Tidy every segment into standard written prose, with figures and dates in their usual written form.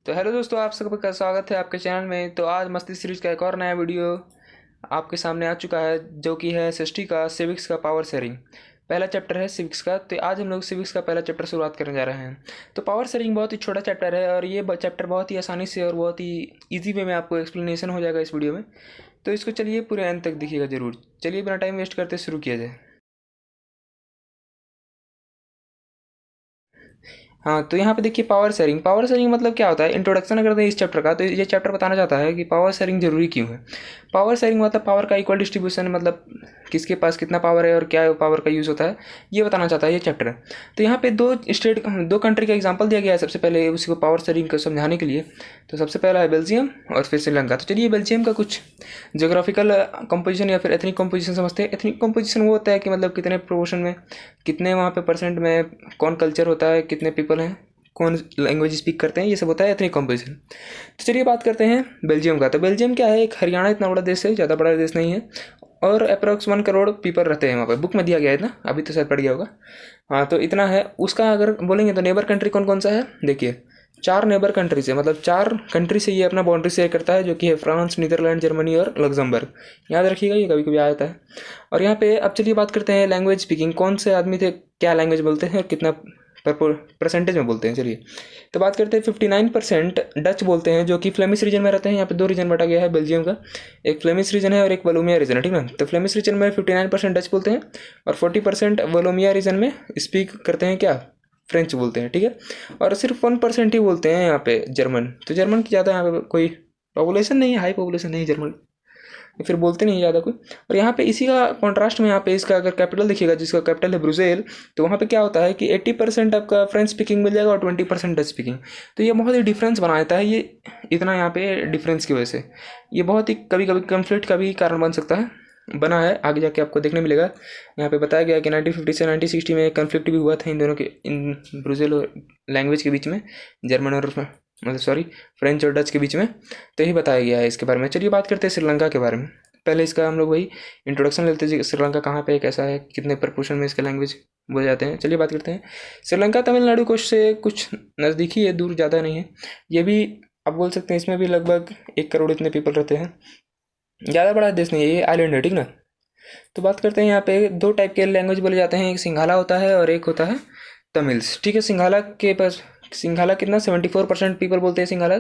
तो हेलो दोस्तों, आप सबका स्वागत है आपके चैनल में। तो आज मस्ती सीरीज का एक और नया वीडियो आपके सामने आ चुका है, जो कि है सृष्टि का सिविक्स का पावर शेयरिंग। पहला चैप्टर है सिविक्स का। तो आज हम लोग सिविक्स का पहला चैप्टर शुरुआत करने जा रहे हैं। तो पावर शेयरिंग बहुत ही छोटा चैप्टर है और ये चैप्टर बहुत ही आसानी से और बहुत ही ईजी वे में आपको एक्सप्लेनेशन हो जाएगा इस वीडियो में। तो इसको चलिए पूरे अंत तक देखिएगा ज़रूर। चलिए बिना टाइम वेस्ट करते शुरू किया जाए। हाँ, तो यहाँ पे देखिए पावर शेयरिंग मतलब क्या होता है। इंट्रोडक्शन अगर दें इस चैप्टर का, तो ये चैप्टर बताना चाहता है कि पावर शेयरिंग जरूरी क्यों है। पावर शेयरिंग मतलब पावर का इक्वल डिस्ट्रीब्यूशन, मतलब किसके पास कितना पावर है और क्या पावर का यूज़ होता है, ये बताना चाहता है ये चैप्टर। तो यहाँ पे दो कंट्री का एग्जाम्पल दिया गया है सबसे पहले उसी को पावर शेयरिंग को समझाने के लिए। तो सबसे पहला है बेल्जियम और फिर श्रीलंका। तो चलिए बेल्जियम का कुछ जोग्राफिकल कंपोजिशन या फिर एथनिक कंपोजिशन समझते हैं। एथनिक कंपोजिशन वो होता है कि मतलब कितने प्रोपोर्शन में, कितने वहाँ पे परसेंट में कौन कल्चर होता है, कितने पीपल हैं, कौन लैंग्वेज स्पीक करते हैं, ये सब होता है एथनिक कंपोजिशन। तो चलिए बात करते हैं बेल्जियम का। तो बेल्जियम क्या है, एक हरियाणा इतना बड़ा देश है, ज़्यादा बड़ा देश नहीं है, और अप्रॉक्स 1 करोड़ पीपल रहते हैं वहाँ पर। बुक में दिया गया है इतना, अभी तो शायद पड़ गया होगा। हाँ, तो इतना है उसका। अगर बोलेंगे तो नेबर कंट्री कौन कौन सा है, देखिए 4 नेबर कंट्री से, मतलब 4 कंट्री से ये अपना बाउंड्री शेयर करता है, जो कि है फ्रांस, नीदरलैंड, जर्मनी और लग्जमबर्ग। याद रखिएगा, ये कभी कभी आ जाता है। और यहाँ पे अब चलिए बात करते हैं लैंग्वेज स्पीकिंग, कौन से आदमी थे, क्या लैंग्वेज बोलते हैं और कितना परसेंटेज में बोलते हैं। चलिए तो बात करते हैं 59% डच बोलते हैं, जो कि फ्लेमिश रीजन में रहते हैं। यहाँ पे 2 रीजन बटा गया है बेल्जियम का, एक फ्लेमिश रीजन है और एक वलोमिया रीजन है, ठीक ना। तो फ्लेमिश रीजन में 59% डच बोलते हैं और 40% वलोमिया रीजन में स्पीक करते हैं क्या, फ्रेंच बोलते हैं, ठीक है। और सिर्फ 1% ही बोलते हैं यहाँ पे जर्मन। तो जर्मन की ज़्यादा यहाँ पे कोई पॉपुलेशन नहीं है, हाई पॉपुलेशन नहीं है जर्मन, फिर बोलते नहीं ज़्यादा कोई। और यहाँ पे इसी का कॉन्ट्रास्ट में यहाँ पे इसका अगर कैपिटल देखिएगा, जिसका कैपिटल है ब्रुसेल, तो वहाँ पे क्या होता है कि 80% आपका फ्रेंच स्पीकिंग मिल जाएगा और 20% डच स्पीकिंग। तो ये बहुत ही डिफरेंस बना देता है ये, इतना यहाँ पे डिफरेंस की वजह से ये बहुत ही कभी कभी कन्फ्लिक्ट का भी कारण बन सकता है, बना है। आगे जाके आपको देखने मिलेगा। यहाँ पे बताया गया कि 1950 से 1960 में कन्फ्लिक्ट भी हुआ था इन दोनों के, इन ब्रुसेल और लैंग्वेज के बीच में, जर्मन और मतलब सॉरी फ्रेंच और डच के बीच में। तो यही बताया गया है इसके बारे में। चलिए बात करते हैं श्रीलंका के बारे में। पहले इसका हम लोग वही इंट्रोडक्शन लेते हैं, श्रीलंका कहाँ पे है, कैसा है, कितने प्रपोर्शन में इसके लैंग्वेज बोले जाते हैं। चलिए बात करते हैं। श्रीलंका तमिलनाडु को से कुछ नज़दीकी है, दूर ज़्यादा नहीं है। ये भी आप बोल सकते हैं, इसमें भी लगभग 1 करोड़ इतने पीपल रहते हैं, ज़्यादा बड़ा देश नहीं है, ये आइलैंड है, ठीक ना। तो बात करते हैं यहाँ पे 2 टाइप के लैंग्वेज बोले जाते हैं, एक सिंघाला होता है और एक होता है तमिल्स, ठीक है। सिंघाला के पास, सिंघाला कितना 74% पीपल बोलते हैं सिंघाला,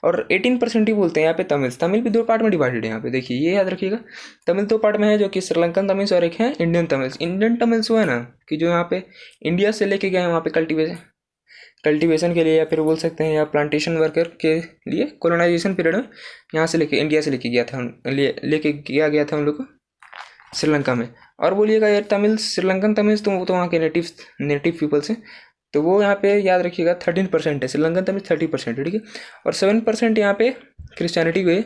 और 18% ही बोलते हैं यहाँ पे तमिल्स। तमिल भी 2 पार्ट में डिवाइडेड है यहाँ पे, देखिए ये याद रखिएगा। तमिल 2 पार्ट में है, जो कि श्रीलंकन तमिल्स और एक है इंडियन तमिल्स। इंडियन तमिल्स वो है ना कि जो यहाँ पे इंडिया से लेके गए हैं वहाँ पे कल्टीवेशन के लिए, या फिर बोल सकते हैं या प्लांटेशन वर्कर के लिए, कोलोनाइजेशन पीरियड में यहाँ से लेके इंडिया से लेके गया था, लेके गया था उन लोग को श्रीलंका में। और बोलिएगा यार तमिल्स, श्रीलंकन तमिल्स तो वहाँ के नेटिव पीपल्स हैं। तो वो यहाँ पे याद रखिएगा 13% है, श्रीलंकन तमिल 30% है, ठीक है। और 7% यहाँ पे क्रिश्चियनिटी हुए,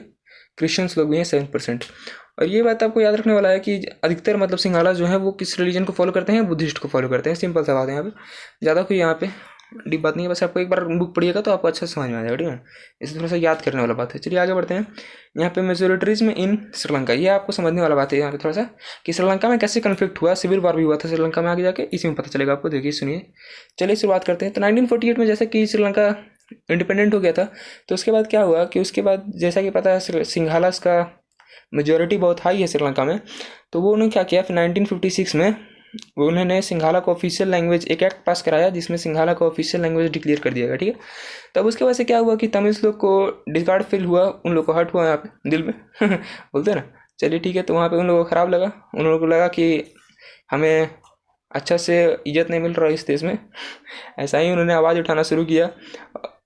क्रिश्चियंस लोग भी हैं 7%। और ये बात आपको याद रखने वाला है कि अधिकतर मतलब सिंघाला जो है वो किस रिलीजन को फॉलो करते हैं, बुद्धिस्ट को फॉलो करते हैं। सिंपल सा बात है यहाँ पे, ज़्यादा कोई यहाँ पे डीप बात नहीं है। बस आपको एक बार बुक पढ़िएगा तो आपको अच्छा समझ में आ जाएगा, ठीक है। इसे थोड़ा सा याद करने वाला बात है। चलिए आगे बढ़ते हैं। यहाँ पे मेजोरिटीज में इन श्रीलंका, ये आपको समझने वाला बात है यहाँ पे थोड़ा सा, कि श्रीलंका में कैसे कन्फ्लिक्ट हुआ, सिविल वार भी हुआ था श्रीलंका में। आगे जाके इसी में पता चलेगा आपको, देखिए सुनिए। चलिए शुरुआत करते हैं। तो 1948 में जैसे कि श्रीलंका इंडिपेंडेंट हो गया था, तो उसके बाद क्या हुआ कि उसके बाद जैसा कि पता है सिंघालास का मेजोरिटी बहुत हाई है श्रीलंका में। तो वो उन्होंने क्या किया, फिर 1956 में वो उन्होंने सिंघाला को ऑफिशियल लैंग्वेज, एक एक्ट पास कराया जिसमें सिंघाला को ऑफिशियल लैंग्वेज डिक्लेयर कर दिया गया, ठीक है। तब उसके वजह से क्या हुआ कि तमिल्स लोग को डिसगार्ड फील हुआ, उन लोग को हर्ट हुआ यहाँ पे दिल में बोलते हैं ना। चलिए ठीक है, तो वहाँ पे उन लोगों को ख़राब लगा, उन लोगों को लगा कि हमें अच्छा से इज्जत नहीं मिल रहा इस देश में। ऐसा ही उन्होंने आवाज़ उठाना शुरू किया,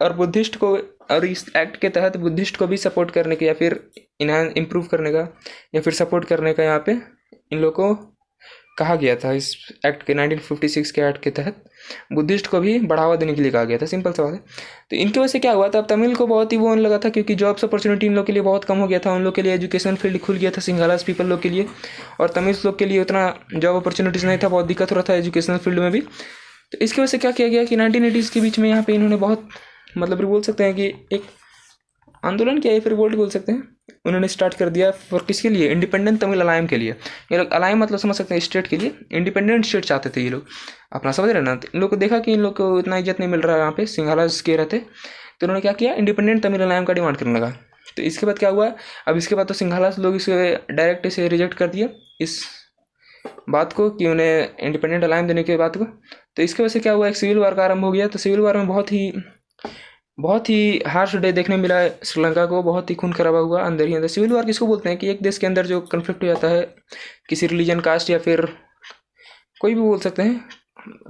और बुद्धिस्ट को, और इस एक्ट के तहत बुद्धिस्ट को भी सपोर्ट करने का, या फिर इम्प्रूव करने का, या फिर सपोर्ट करने का यहाँ पे इन लोगों को कहा गया था। इस एक्ट के 1956 के एक्ट के तहत बुद्धिस्ट को भी बढ़ावा देने के लिए कहा गया था। सिंपल सा बात है। तो इनकी वजह से क्या हुआ था, अब तमिल को बहुत ही वो होने लगा था, क्योंकि जॉब्स अपॉर्चुनिटी इन लोग के लिए बहुत कम हो गया था। उन लोग के लिए एजुकेशन फील्ड खुल गया था सिंघालास पीपल लोग के लिए, और तमिल्स लोग के लिए उतना जॉब अपॉर्चुनिटीज़ नहीं था, बहुत दिक्कत हो रहा था एजुकेशनल फील्ड में भी। तो इसकी वजह से क्या किया गया कि 1980s के बीच में यहाँ पे इन्होंने बहुत, मतलब बोल सकते हैं कि एक आंदोलन किया, या फिर रिवोल्ट बोल सकते हैं, उन्होंने स्टार्ट कर दिया। फॉर किसके लिए, इंडिपेंडेंट तमिल अलायम के लिए। ये लोग अलायम मतलब समझ सकते हैं स्टेट के लिए, इंडिपेंडेंट स्टेट चाहते थे ये लोग अपना, समझ रहे ना। इन लोग को देखा कि इन लोग को इतना इज्जत नहीं मिल रहा है यहाँ पे सिंघालास के रहते, तो उन्होंने क्या किया, इंडिपेंडेंट तमिलनाडु का डिमांड करने लगा। तो इसके बाद क्या हुआ, अब इसके बाद तो सिंघाला लोग इसे डायरेक्ट इसे रिजेक्ट कर दिया इस बात को कि उन्हें इंडिपेंडेंट अलायंस देने की बात को। तो इसकी वजह से क्या हुआ, एक सिविल वार का आरंभ हो गया। तो सिविल वार में बहुत ही हार्श डे देखने मिला है श्रीलंका को, बहुत ही खून खराबा हुआ अंदर ही अंदर। सिविल वार किसको बोलते हैं कि एक देश के अंदर जो कन्फ्लिक्ट हो जाता है किसी रिलीजन, कास्ट या फिर कोई भी बोल सकते हैं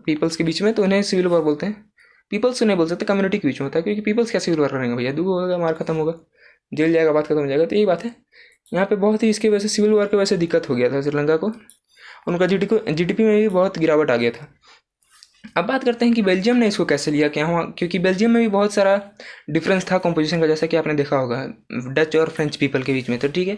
पीपल्स के बीच में, तो उन्हें सिविल वार बोलते हैं। पीपल्स को नहीं बोल सकते, कम्युनिटी के बीच में होता है, क्योंकि पीपल्स क्या सिविल वार करेंगे भैया, दुख होगा, मार खत्म होगा, जेल जाएगा, बात खत्म हो जाएगा। तो यही बात है यहाँ पे, बहुत ही इसकी वजह से सिविल वार की वजह से दिक्कत हो गया था श्रीलंका को, उनका जीडीपी में भी बहुत गिरावट आ गया था। अब बात करते हैं कि बेल्जियम ने इसको कैसे लिया, क्या हुआ, क्योंकि बेल्जियम में भी बहुत सारा डिफरेंस था कॉम्पोजिशन का, जैसा कि आपने देखा होगा डच और फ्रेंच पीपल के बीच में। तो ठीक है,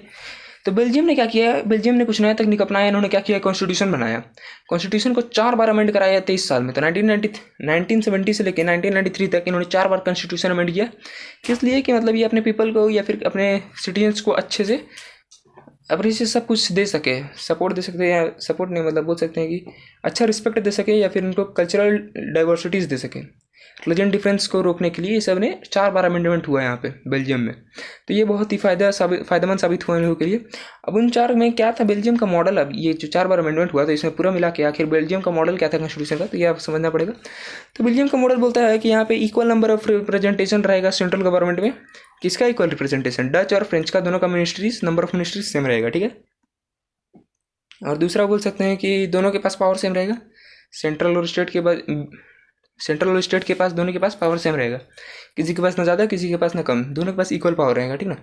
तो बेल्जियम ने क्या किया, बेल्जियम ने कुछ नया तकनीक अपनाया। इन्होंने क्या किया, कॉन्स्टिट्यूशन बनाया। कॉन्स्टिट्यूशन को 4 बार अमेंड कराया 23 साल में। तो 1970 से लेकर 1993 तक इन्होंने 4 बार कॉन्स्टिट्यूशन अमेंड किया। किस लिए कि मतलब ये अपने पीपल को या फिर अपने सिटीजन्स को अच्छे से अपने से सब कुछ दे सके, सपोर्ट दे सकते हैं, या सपोर्ट नहीं मतलब बोल सकते हैं कि अच्छा रिस्पेक्ट दे सके, या फिर उनको कल्चरल डाइवर्सिटीज़ दे सके। रिलीजन डिफरेंस को रोकने के लिए ये सब ने 4 बार अमेंडमेंट हुआ है यहाँ पे बेल्जियम में। तो ये बहुत ही फ़ायदेमंद साबित हुआ इन लोगों के लिए। अब उन 4 में क्या था बेल्जियम का मॉडल, अब ये जो 4 बार अमेंडमेंट हुआ तो इसमें पूरा मिला के आखिर बेल्जियम का मॉडल क्या था कॉन्स्टिट्यूशन का, तो ये आप समझना पड़ेगा। तो बेल्जियम का मॉडल बोलता है कि यहाँ पे इक्वल नंबर ऑफ रिप्रेजेंटेशन रहेगा सेंट्रल गवर्नमेंट में। किसका इक्वल रिप्रेजेंटेशन, डच और फ्रेंच का, दोनों का ministries, number of ministries same रहेगा, ठीक है। और दूसरा बोल सकते हैं कि दोनों के पास पावर सेम रहेगा, सेंट्रल और स्टेट के पास दोनों के पास पावर सेम रहेगा, किसी के पास ना ज़्यादा किसी के पास ना कम, दोनों के पास इक्वल पावर रहेगा, ठीक ना।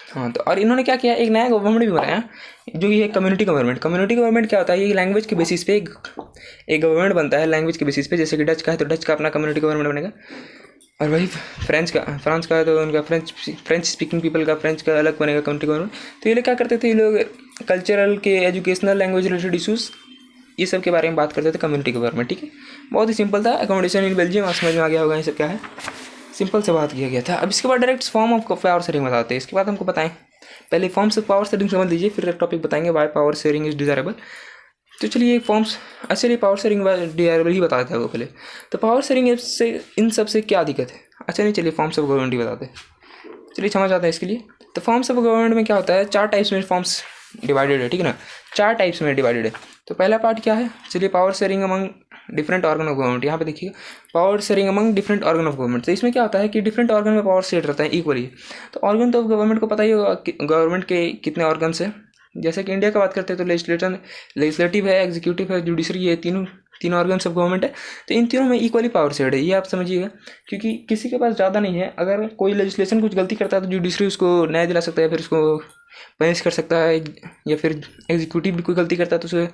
हाँ, तो और इन्होंने क्या किया, एक नया गवर्नमेंट भी बनाया जो ये कम्युनिटी गवर्नमेंट क्या होता है, ये लैंग्वेज के बेसिस पे एक गवर्नमेंट बनता है, लैंग्वेज के बेसिस पे। जैसे कि डच का है तो डच का अपना कम्युनिटी गवर्नमेंट बनेगा, और वही फ्रांस का है तो उनका फ्रेंच स्पीकिंग पीपल का फ्रेंच का अलग बनेगा कम्युनिटी गवर्नमेंट। तो ये लोग क्या करते थे, ये लोग कल्चरल के, एजुकेशनल, लैंग्वेज रिलेटेड इशूज़, ये सब के बारे में बात करते थे कम्युनिटी गवर्नमेंट, ठीक है। बहुत ही सिंपल था। अकोमोडेशन इन बेल्जियम, आप समझ में आ गया होगा ये सब क्या है, सिंपल से बात किया गया था। अब इसके बाद direct form of power sharing बताते हैं। इसके बाद हमको बताएं, पहले फॉर्म्स ऑफ पावर शेयरिंग समझ लीजिए, फिर टॉपिक बताएंगे why power sharing is desirable. तो चलिए फॉर्म्स, चलिए पावर शेयरिंग डिजायरेबल ही बताते हैं वो पहले। तो पावर शेयरिंग से इन सब से क्या दिक्कत है, अच्छा नहीं, चलिए फॉर्म्स ऑफ गवर्नमेंट ही बताते हैं। चलिए समझ आता है इसके लिए। तो फॉर्म्स ऑफ गवर्नमेंट में क्या होता है, 4 टाइप्स में फॉर्म्स डिवाइडेड है, ठीक है ना, 4 टाइप्स में डिवाइडेड है। तो पहला पार्ट क्या है, चलिए power sharing among different organ of government. यहाँ पे देखिए power sharing among different organ of government. तो इसमें क्या होता है कि डिफरेंट ऑर्गन में पावर शेयर रहता है इक्वली। तो ऑर्गन तो गवर्नमेंट को पता ही होगा कि गवर्नमेंट के कितने ऑर्गन्स है। जैसे कि इंडिया का बात करते हैं तो लेजिस्लेटिव है, एग्जीक्यूटिव है, जुडिशरी है, तीन ऑर्गन्स ऑफ गवर्नमेंट है। तो इन तीनों में इक्वली पावर शेयर्ड है, ये आप समझिएगा, क्योंकि किसी के पास ज़्यादा नहीं है। अगर कोई लेजिस्लेशन कुछ गलती करता है तो जुडिशरी उसको न्याय दिला सकता है, फिर उसको पनिश कर सकता है, या फिर एग्जीक्यूटिव भी कोई गलती करता है तो उसे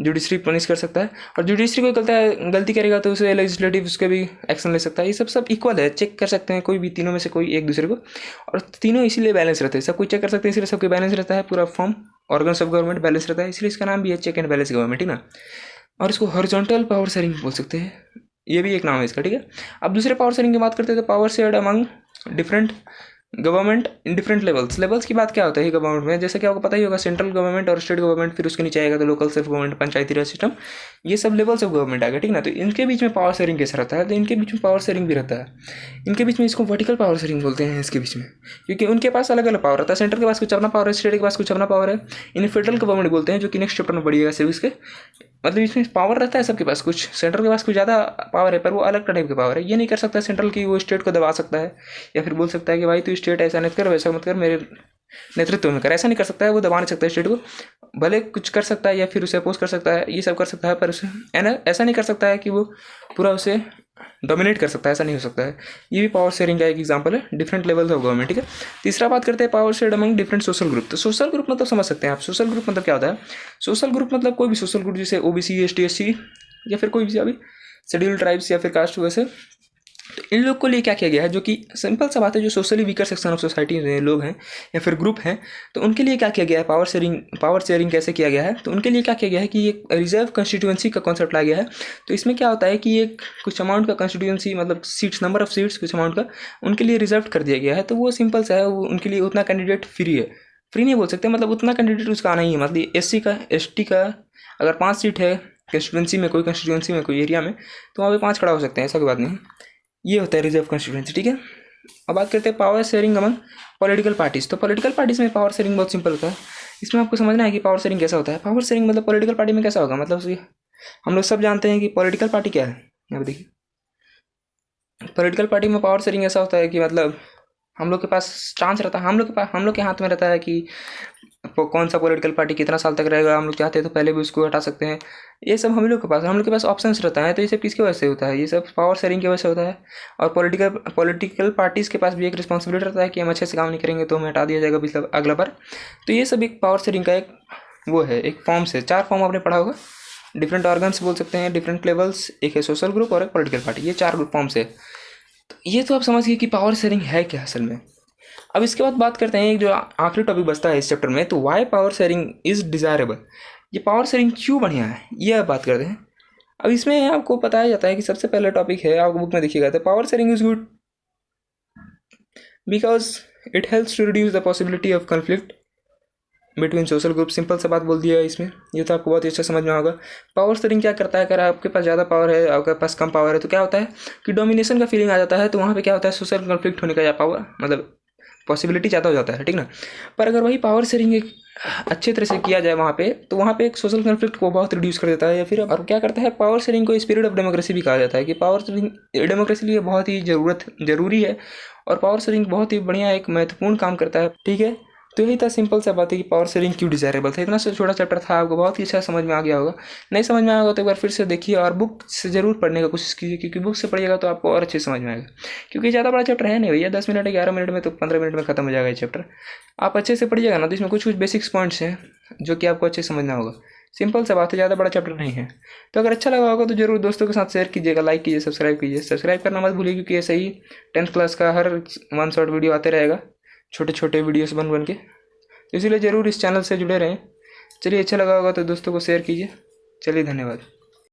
जुडिशरी पनिश कर सकता है, और जुडिशरी कोई गलती करेगा तो उसे लेजिस्लेटिव उसके भी एक्शन ले सकता है। ये सब इक्वल है, चेक कर सकते हैं कोई भी तीनों में से कोई एक दूसरे को, और तीनों इसीलिए बैलेंस रहते हैं, सब कुछ चेक कर सकते हैं, इसलिए सबके बैलेंस रहता है, पूरा form organs of government balance रहता है, इसलिए इसका नाम भी है चेक एंड बैलेंस गवर्नमेंट, ठीक ना। और इसको हॉरिजॉन्टल पावर शेयरिंग बोल सकते हैं, ये भी एक नाम है इसका, ठीक है। अब दूसरे पावर शेयरिंग की बात करते हैं तो power shared among different government in different levels की बात क्या होता है गवर्नमेंट में, जैसे कि आपको पता ही होगा सेंट्रल गवर्नमेंट और स्टेट गवर्नमेंट, फिर उसके नीचे आएगा तो लोकल सेल्फ गवर्नमेंट, पंचायती राज सिस्टम, ये सब लेवल्स ऑफ गवर्नमेंट आएगा, ठीक ना। तो इनके बीच में पावर शेयरिंग कैसा रहता है, तो इनके बीच में पावर शेयरिंग भी रहता है, इनके बीच में इसको वर्टिकल पावर शेयरिंग बोलते हैं इसके बीच में, क्योंकि उनके पास अलग अलग पावर रहता है। सेंटर के पास कुछ अपना पावर है, स्टेट के पास कुछ अपना पावर है, इन्हें फेडरल गवर्नमेंट बोलते हैं, जो कि नेक्स्ट चैप्टर में बढ़िएगा सिविक्स के। मतलब इसमें पावर रहता है सबके पास, कुछ सेंट्रल के पास कुछ ज़्यादा पावर है, पर वो अलग टाइप का पावर है। ये नहीं कर सकता सेंट्रल की वो स्टेट को दबा सकता है, या फिर बोल सकता है कि भाई तू स्टेट ऐसा नहीं कर, वैसा मत कर, मेरे नेतृत्व में कर, ऐसा नहीं कर सकता है। वो दबा नहीं सकता है स्टेट को, भले कुछ कर सकता है या फिर उसे अपोज कर सकता है, ये सब कर सकता है, पर उसे ऐसा नहीं कर सकता है कि वो पूरा उसे डोमिनेट कर सकता है, ऐसा नहीं हो सकता है। ये भी पावर शेयरिंग का एक एग्जांपल है, डिफरेंट लेवल्स ऑफ गवर्नमेंट, ठीक है। तीसरा बात करते हैं power shared among different social group. तो सोशल ग्रुप मतलब समझ सकते हैं आप, सोशल ग्रुप मतलब क्या होता है, सोशल ग्रुप मतलब कोई भी सोशल ग्रुप, जैसे ओबीसी, एसटी, एससी, या फिर कोई भी अभी शेड्यूल्ड ट्राइब्स या फिर कास्ट वैसे। तो इन लोग को लिए क्या किया गया है, जो कि सिंपल सा बात है, जो socially weaker section of society में लोग हैं या फिर ग्रुप हैं, तो उनके लिए क्या किया गया है, पावर शेयरिंग कैसे किया गया है। तो उनके लिए क्या किया गया है कि एक रिजर्व कंस्टिट्यूएंसी का कॉन्सेप्ट लाया गया है। तो इसमें क्या होता है कि एक कुछ अमाउंट का कंस्टिट्यूएंसी, मतलब सीट्स, नंबर ऑफ सीट्स कुछ अमाउंट का उनके लिए रिजर्व कर दिया गया है। तो वो सिंपल सा है, वो उनके लिए उतना कैंडिडेट फ्री है, फ्री नहीं बोल सकते, मतलब उतना कैंडिडेट उसका आना ही है। मतलब एससी का, एसटी का अगर 5 सीट है कंस्टिट्यूएंसी में, कोई कंस्टिट्यूएंसी में, कोई एरिया में, तो वहाँ पे 5 खड़ा हो सकते हैं, ऐसा कोई बात नहीं। ये होता है रिजर्व कंस्टिट्यूएंसी, ठीक है। अब बात करते हैं power sharing among political parties. तो पॉलिटिकल पार्टीज में पावर शेयरिंग बहुत सिंपल होता है। इसमें आपको समझना है कि पावर शेयरिंग कैसा होता है। पावर शेयरिंग मतलब पॉलिटिकल पार्टी में कैसा होगा, मतलब उसकी हम लोग सब जानते हैं कि पॉलिटिकल पार्टी क्या है। अब देखिए पॉलिटिकल पार्टी में पावर शेयरिंग ऐसा होता है कि मतलब हम लोग के पास चांस रहता है, हम लोग के हाथ में रहता है कि कौन सा पॉलिटिकल पार्टी कितना साल तक रहेगा। हम लोग चाहते हैं तो पहले भी उसको हटा सकते हैं। ये सब हम लोग के पास ऑप्शंस रहता है। तो ये सब किसकी वजह से होता है, ये सब पावर शेयरिंग की वजह से होता है। और पॉलिटिकल पार्टीज़ के पास भी एक रिस्पॉन्सिबिलिटी रहता है कि हम अच्छे से काम नहीं करेंगे तो हमें हटा दिया जाएगा पिछला अगला बार। तो ये सब एक पावर शेयरिंग का एक वो है, एक फॉर्म्स है। 4 फॉर्म आपने पढ़ा होगा, डिफरेंट ऑर्गन्स बोल सकते हैं, डिफरेंट लेवल्स, एक है सोशल ग्रुप और एक पॉलिटिकल पार्टी। ये 4 ग्रुप फॉर्म्स है। तो ये तो आप समझ गए कि पावर शेयरिंग है क्या असल में। अब इसके बाद बात करते हैं एक जो आखिरी टॉपिक बचता है इस चैप्टर में, तो why power sharing is desirable. ये पावर शेयरिंग क्यों बढ़िया है, ये आप बात करते हैं। अब इसमें आपको बताया जाता है कि सबसे पहला टॉपिक है, आपको बुक में देखिएगा, तो power sharing is good because it helps to reduce the possibility of conflict between social group. Simple सा बात बोल दिया है इसमें, ये तो आपको बहुत ही अच्छा समझ में होगा। पावर शेयरिंग क्या करता है, अगर आपके पास ज़्यादा पावर है, आपके पास कम पावर है, तो क्या होता है कि डोमिनेशन का फीलिंग आ जाता है। तो वहाँ पे क्या होता है, सोशल कन्फ्लिक्ट होने का पावर मतलब पॉसिबिलिटी ज़्यादा हो जाता है, ठीक ना। पर अगर वही पावर शेयरिंग एक अच्छे तरह से किया जाए वहाँ पे, तो वहाँ पे एक सोशल कन्फ्लिक्ट को बहुत रिड्यूस कर देता है। या फिर और क्या करता है, पावर शेयरिंग को स्पिरिट ऑफ डेमोक्रेसी भी कहा जाता है कि पावर शेयरिंग डेमोक्रेसी लिए बहुत ही जरूरी है। और पावर शेयरिंग बहुत ही बढ़िया एक महत्वपूर्ण काम करता है, ठीक है। तो यही था सिंपल सा बात है कि पावर शेयरिंग क्यों डिजायरेबल था। इतना सा छोटा चैप्टर था, आपको बहुत ही अच्छा समझ में आ गया होगा। नहीं समझ में आया होगा तो एक बार फिर से देखिए और बुक से ज़रूर पढ़ने का कोशिश कीजिए, क्योंकि बुक से पढ़िएगा तो आपको और अच्छे समझ में आएगा। क्योंकि ज़्यादा बड़ा चैप्टर है नहीं भैया, 10 मिनट 11 मिनट में तो 15 मिनट में खत्म हो जाएगा ये चैप्टर। आप अच्छे से पढ़िएगा ना तो इसमें कुछ कुछ बेसिक्स पॉइंट्स हैं जो कि आपको अच्छे समझना होगा। सिंपल सा बात है, ज़्यादा बड़ा चैप्टर नहीं है। तो अगर अच्छा लगा होगा तो जरूर दोस्तों के साथ शेयर कीजिएगा, लाइक कीजिए, सब्सक्राइब कीजिए। सब्सक्राइब करना मत भूलिए, क्योंकि ऐसे ही 10th क्लास का हर 1 शॉर्ट वीडियो आते रहेगा, छोटे छोटे वीडियोस बन के। तो इसीलिए ज़रूर इस चैनल से जुड़े रहें। चलिए अच्छा लगा होगा तो दोस्तों को शेयर कीजिए। चलिए धन्यवाद।